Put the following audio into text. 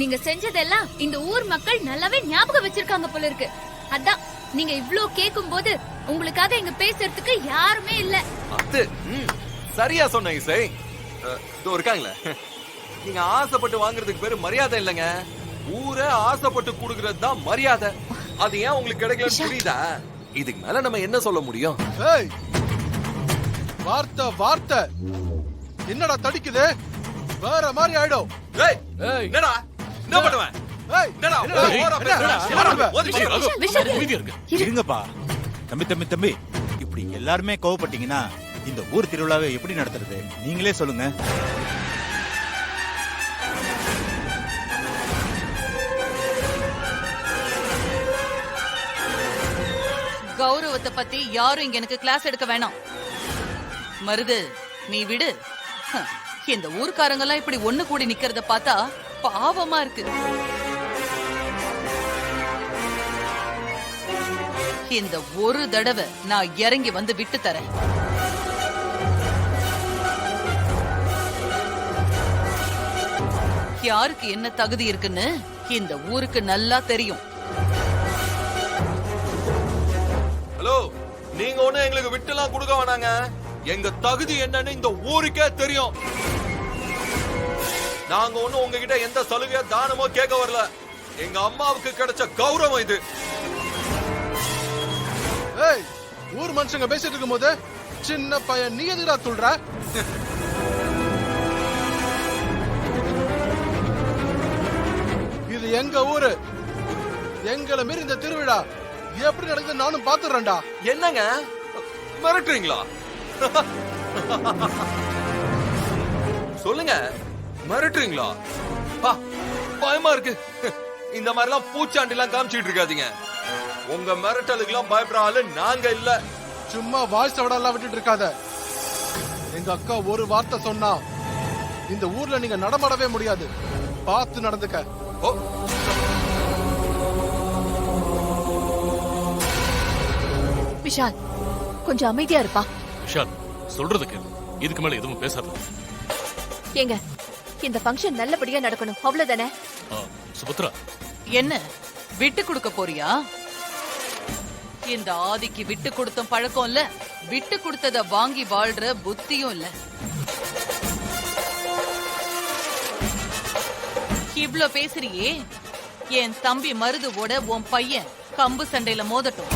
நீங்க செஞ்சதெல்லாம் இந்த ஊர் மக்கள் நல்லாவே ஞாபகம் வச்சிருக்காங்க போல இருக்கு. அதான் நீங்க இவ்ளோ கேக்கும் போது உங்களுக்காக இங்க பேசுறதுக்கு யாருமே இல்ல. அது சரியா சொன்ன இசை. இதோ இருக்காங்களே, நீங்க ஆசைப்பட்டு வாங்குறதுக்கு பேரு மரியாதை இல்லங்க. ஊரே ஆசைப்பட்டு குடுக்கறது தான் மரியாதை. அது ஏன் உங்களுக்கு கிடைக்கலன்னு புரியுதா? இதுக்கு மேல நம்ம என்ன சொல்ல முடியும்? ஏய், வார்த்தை வார்த்தை என்னடா தடிக்குது? வேற மாதிரி ஆயிடும். ஏய், என்னடா என்ன பண்ணுவேன்? ஏய், என்னடா என்னடா? ஓவரா பேசுற? என்னடா? இருங்கப்பா. தம்பி இப்படி எல்லாருமே கோவப்பட்டீங்கன்னா இந்த ஊர் திருவிழாவை எப்படி நடத்துறது? நீங்களே சொல்லுங்க. கௌரவத்தை பத்தி யாரும் இங்க எனக்கு கிளாஸ் எடுக்க வேணாம். மருது, நீ விடு. இந்த ஊர்க்காரங்க எல்லாம் இப்படி ஒண்ணு கூடி நிக்கிறத பார்த்தா பாவமா இருக்கு. இந்த ஒரு தடவை நான் இறங்கி வந்து விட்டு தரேன். யாருக்கு என்ன தகுதி இருக்குன்னு இந்த ஊருக்கு நல்லா தெரியும். ஹலோ, நீங்க ஒண்ணு எங்களுக்கு விட்டுலாம் கொடுக்க வேணாங்க. எங்க தகுதி என்னன்னு இந்த ஊருக்கே தெரியும். நாங்க ஒண்ணு உங்ககிட்ட எந்த சலுகையோ தானமோ கேட்க வரல. எங்க அம்மாவுக்கு கிடைச்ச கௌரவம் இது. ஏய், ஊர் மனுஷங்க பேசிட்டு இருக்கும்போது சின்ன பையன் நீ எதுடா துள்ற? இது எங்க ஊரு. எங்களை மீறி இந்த திருவிழா எப்படி நடக்குது நானும் பாத்துறேன்டா. என்னங்க மிரட்டுறீங்களா? சொல்லுங்க, மிரட்டுறீங்களா? பயமா இருக்கு. இந்த மாதிரி எல்லாம் பூச்சாண்டி எல்லாம் காமிச்சிட்டு இருக்காதீங்க. உங்க மிரட்டலுக்கு எல்லாம் பயப்படுற ஆளு நாங்க இல்ல. சும்மா வாய்ஸ் விடலாம் விட்டுட்டு இருக்காத. எங்க அக்கா ஒரு வார்த்தை சொன்னா இந்த ஊர்ல நீங்க நடமாடவே முடியாது. பார்த்து நடந்துக்க. ஓ, விஷால், கொஞ்சம் அமைதியா இருப்பா. விஷால், சொல்றது கேளு. இதுக்கு மேல எதுவும் பேசாத. ஏங்க, இந்த ஃபங்க்ஷன் நல்லபடியா நடக்கணும், அவ்வளவுதானே? சுபத்ரா, என்ன விட்டு கொடுக்க போறியா? இந்த ஆதிக்கு விட்டு கொடுத்த பழக்கம் இல்ல, விட்டு கொடுத்தத வாங்கி வாழ்ற புத்தியும் இல்ல. இவ்ளோ பேசுறியே, என் தம்பி மருதுவோட உன் பையன் கம்பு சண்டையில மோதட்டும்.